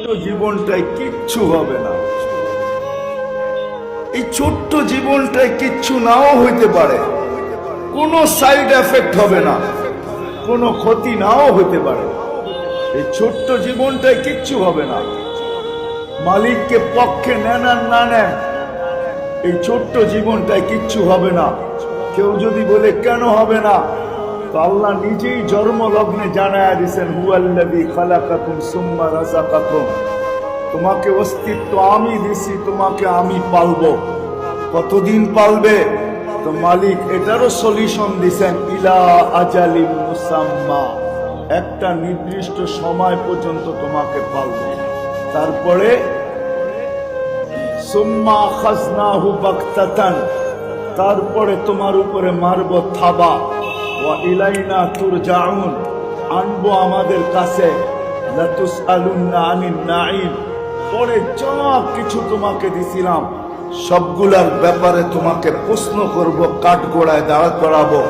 জীবনটায় কিচ্ছু হবে না। এই ছোট্ট জীবনটায় কিচ্ছু নাও হইতে পারে, কোনো সাইড এফেক্ট হবে না, কোনো ক্ষতি নাও হইতে পারে। এই ছোট্ট জীবনটায় কিচ্ছু হবে না। মালিককে পক্ষে নেন আর না নেন, এই ছোট্ট জীবনটায় কিচ্ছু হবে না। কেউ যদি বলে কেন হবে না, তো আল্লাহ নিজেই জন্মলগ্নে জানায়া দিয়েছেন, হুয়াল্লাযী খালাকাকুম সুম্মা রাযাকাকুম, তোমাকে অস্তিত্ব আমি দিছি, তোমাকে আমি পালবো। কতদিন পালবে? তো মালিক এটারও সলিউশন দিছেন, ইলা আজালিম মুসাম্মা, একটা নির্দিষ্ট সময় পর্যন্ত তোমাকে পালবো। তারপরে সুম্মা খাজনাহু বাগতাতান, তারপরে তোমার উপরে মারব থাবা। ওয়া ইলাইনা তুরজাউন, আনবো আমাদের কাছে। লাতুসআলুন্না আনিন নাঈম, পরে যা কিছু তোমাকে দিছিলাম সবগুলার ব্যাপারে তোমাকে প্রশ্ন করব, কাঠগড়ায় দাঁড়া করাবো।